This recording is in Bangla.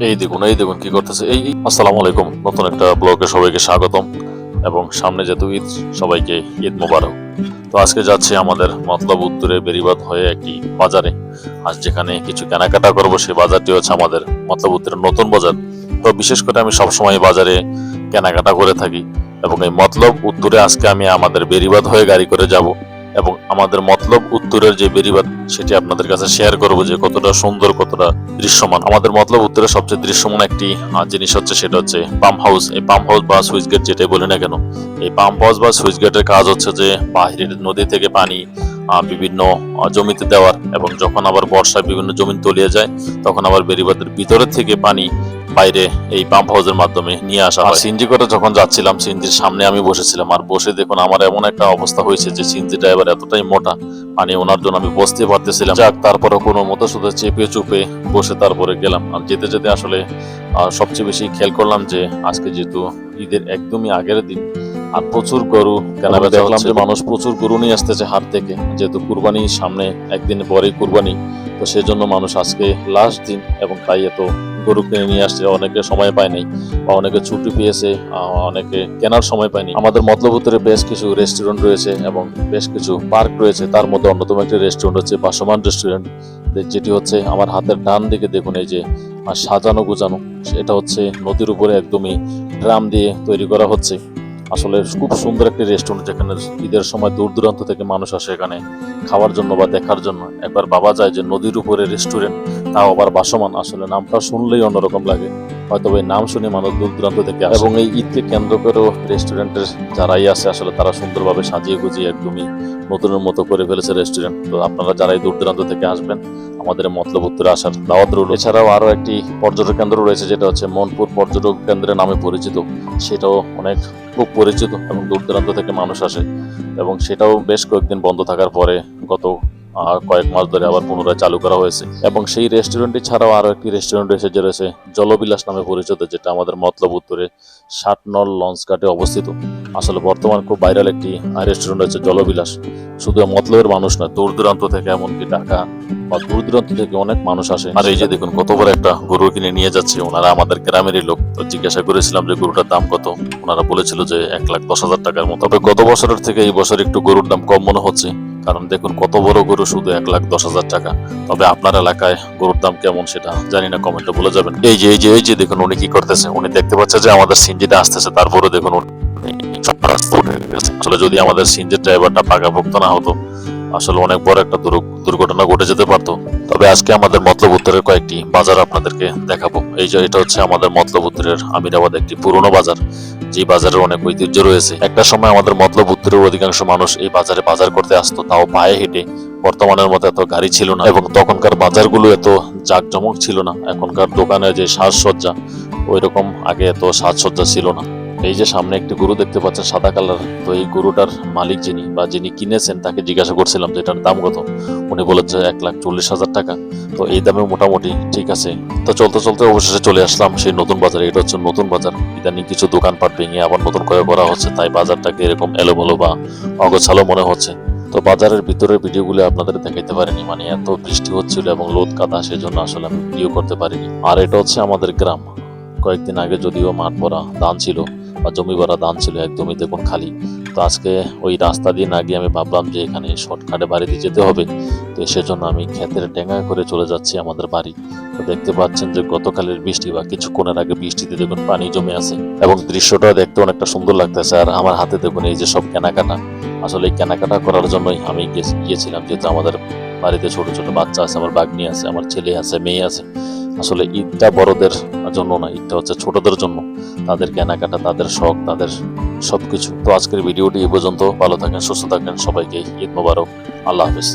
এই দেখুন কি করতেছে। আসসালামু আলাইকুম, নতুন একটা ব্লগে সবাইকে স্বাগতম এবং সামনে যেহেতু ঈদ, সবাইকে ঈদ মোবারক। তো আজকে যাচ্ছি আমাদের মতলব উত্তরে বেরিবাদ হয়ে একটি বাজারে। আজ যেখানে কিছু কেনাকাটা করব, সেই বাজারটি হচ্ছে আমাদের মতলব উত্তরের নতুন বাজার। তো বিশেষ করে আমি সবসময় বাজারে কেনাকাটা করে থাকি এবং এই মতলব উত্তরে আজকে আমি আমাদের বেরিবাদ হয়ে গাড়ি করে যাব এবং আমাদের মতলব উত্তরের যে বেরিবাদ সেটি আপনাদের কাছে শেয়ার করব যে কতটা সুন্দর, কতটা দৃশ্যমান। আমাদের মতলব উত্তরের সবচেয়ে দৃশ্যমান একটি জিনিস হচ্ছে, সেটা হচ্ছে পাম্প হাউস। এই পাম্প হাউস বা সুইচ গেট যেটাই বলি না কেন, এই পাম্প হাউস বা সুইচ গেটের কাজ হচ্ছে যে বাহিরের নদী থেকে পানি বিভিন্ন জমিতে দেওয়ার, এবং যখন আবার বর্ষায় বিভিন্ন জমি তলিয়ে যায় তখন আবার বেরিবাদের ভিতরের থেকে পানি বাইরে এই পাম্প হাউসের মাধ্যমে নিয়ে আসা হয়। সিএনজি করে যখন যাচ্ছিলাম, সিএনজির সামনে আমি বসেছিলাম, আর বসে দেখুন আমার এমন একটা অবস্থা হয়েছে যে সিএনজি ড্রাইভার এতটাই মোটা, পানি ওনার জন্য আমি বসতে পারতেছিলাম। যাক, তারপরে কোনো মতো শুধু চেপে চুপে বসে তারপরে গেলাম। আর যেতে যেতে আসলে সবচেয়ে বেশি খেয়াল করলাম যে আজকে যেহেতু ঈদের একদমই আগের দিন, আর প্রচুর গরু কেনাবেচা দেখলাম যে মানুষ প্রচুর গরু নিয়ে আসতেছে হাট থেকে, যেহেতু কুরবানি সামনে, একদিন পরেই কুরবানি। তো সেজন্য মানুষ আজকে লাস্ট দিন এবং তাই এত গরু কিনে নিয়ে আসছে। অনেকে সময় পায় নাই বা অনেকে ছুটি পেয়েছে, অনেকে কেনার সময় পায়নি। আমাদের মতলব উত্তরে বেশ কিছু রেস্টুরেন্ট রয়েছে এবং বেশ কিছু পার্ক রয়েছে। তার মধ্যে অন্যতম একটি রেস্টুরেন্ট হচ্ছে ভাসমান রেস্টুরেন্ট, যেটি হচ্ছে আমার হাতের ডান দিকে দেখুন, এই যে সাজানো গুজানো, এটা হচ্ছে নদীর উপরে একদমই ড্রাম দিয়ে তৈরি করা হচ্ছে। আসলে খুব সুন্দর একটি রেস্টুরেন্ট, যেখানে ঈদের সময় দূর দূরান্ত থেকে মানুষ আসে এখানে খাওয়ার জন্য বা দেখার জন্য। একবার ভাবা যায় যে নদীর উপরে রেস্টুরেন্ট, তাও আবার ভাসমান। আসলে নামটা শুনলেই অন্যরকম লাগে, হয়তো এই নাম শুনে মানুষ দূর দূরান্ত থেকে আসে। এবং এই ঈদকে কেন্দ্র করেও রেস্টুরেন্টের যারাই আছে আসলে তারা সুন্দরভাবে সাজিয়ে গুজিয়ে একদমই নতুনের মতো করে ফেলেছে রেস্টুরেন্ট। তো আপনারা যারাই দূর দূরান্ত থেকে আসবেন, আমাদের মতলব উত্তরে আসার দাওয়াত রইল। এছাড়াও আরো একটি পর্যটক কেন্দ্র রয়েছে, যেটা হচ্ছে মনপুর পর্যটক কেন্দ্রের নামে পরিচিত। সেটাও অনেক খুব পরিচিত এবং দূর দূরান্ত থেকে মানুষ আসে, এবং সেটাও বেশ কয়েকদিন বন্ধ থাকার পরে গত কয়েক মাস ধরে আবার পুনরায় চালু করা হয়েছে। এবং সেই রেস্টুরেন্টটি ছাড়াও আরো একটি রেস্টুরেন্ট রয়েছে, যে রয়েছে জলবিলাস নামে পরিচিত, যেটা আমাদের মতলব উত্তরে 60 নল লঞ্চ ঘাটে অবস্থিত। আসলে বর্তমান খুব ভাইরাল একটি রেস্টুরেন্ট হচ্ছে জলবিলাস। শুধু মতলবের মানুষ নয়, দূর দূরান্ত থেকে, এমনকি ঢাকা বা দূর দূরান্ত থেকে অনেক মানুষ আসে। আর এই যে দেখুন কত বড় একটা গরু কিনে নিয়ে যাচ্ছে। ওনারা আমাদের গ্রামেরই লোক। তো জিজ্ঞাসা করেছিলাম যে গরুটার দাম কত, ওনারা বলেছিল যে 1,10,000 টাকার মতো। তবে গত বছরের থেকে এই বছর একটু গরুর দাম কম মনে হচ্ছে, কারণ দেখুন কত বড় গরু, শুধু 1,10,000 টাকা। তবে আপনার এলাকায় গরুর দাম কেমন সেটা জানি না, কমেন্টে বলে যাবেন। এই যে দেখুন উনি কি করতেছে। উনি দেখতে পাচ্ছে যে আমাদের সিনজিটা আসতেছে, তারপরে দেখুন আসলে যদি আমাদের সিনজির ড্রাইভারটা পাকাপোক্ত না হতো, আসলে অনেক বড় একটা দুর্ঘটনা ঘটে যেতে পারতো। তবে আজকে আমাদের মতলব উত্তরের কয়েকটি বাজার আপনাদেরকে দেখাবো। এই যে এটা হচ্ছে আমাদের মতলব উত্তরের আমিরাবাদ, একটি পুরনো বাজার, যে বাজারের অনেক ঐতিহ্য রয়েছে। একটা সময় আমাদের মতলব উত্তরের অধিকাংশ মানুষ এই বাজারে বাজার করতে আসতো, তাও পায়ে হেঁটে। বর্তমানের মতো এত গাড়ি ছিল না, এবং তখনকার বাজারগুলো এত জাঁকজমক ছিল না। এখনকার দোকানে যে সাজসজ্জা, ওই রকম আগে এত সাজসজ্জা ছিল না। এই যে সামনে একটি গরু দেখতে পাচ্ছেন, সাদা কালার। তো এই গরুটার মালিক যিনি বা যিনি কিনেছেন, তাকে জিজ্ঞাসা করছিলাম যে এটার দাম কত। উনি বলেছে 1,40,000 টাকা। তো এই দামে মোটামুটি ঠিক আছে। তো চলতে চলতে অবশেষে চলে আসলাম সেই নতুন বাজারে। এটা হচ্ছে নতুন বাজার। ইদানিং কিছু দোকানপাট ভেঙে আবার নতুন করে করা হচ্ছে, তাই বাজারটাকে এরকম এলোমেলো বা অগোছালো মনে হচ্ছে। তো বাজারের ভিতরের ভিডিওগুলো আপনাদের দেখাইতে পারিনি, মানে এত বৃষ্টি হচ্ছিল এবং লোদ কাদা, সেজন্য আসলে আমি ভিডিও করতে পারিনি। আর এটা হচ্ছে আমাদের গ্রাম। কয়েকদিন আগে যদিও মাঠ ভরা ধান ছিল বা জমি ভরা ধান ছিল, একদমই দেখুন খালি। তো আজকে ওই রাস্তা দিয়ে না গিয়ে আমি ভাবলাম যে এখানে শর্টকাটে বাড়িতে যেতে হবে। তো সেজন্য আমি ক্ষেতের ডেঙ্গা করে চলে যাচ্ছি আমাদের বাড়ি। তো দেখতে পাচ্ছেন যে গতকালের বৃষ্টি বা কিছুক্ষণের আগে বৃষ্টিতে দেখুন পানি জমে আছে, এবং দৃশ্যটা দেখতে অনেকটা সুন্দর লাগতেছে। আর আমার হাতে দেখুন এই যে সব কেনাকাটা। আসলে এই কেনাকাটা করার জন্যই আমি গিয়েছিলাম, যেহেতু আমাদের বাড়িতে ছোট ছোট বাচ্চা আছে, আমার বাগ্নি আছে, আমার ছেলে আছে, মেয়ে আছে। আসলে ঈদটা বড়দের জন্য না, ঈদটা হচ্ছে ছোটদের জন্য। তাদের কেনাকাটা, তাদের শখ, তাদের সবকিছু। তো আজকের ভিডিওটি এই পর্যন্ত। ভালো থাকেন, সুস্থ থাকেন, সবাইকে ঈদ মোবারক। আল্লাহ হাফেজ।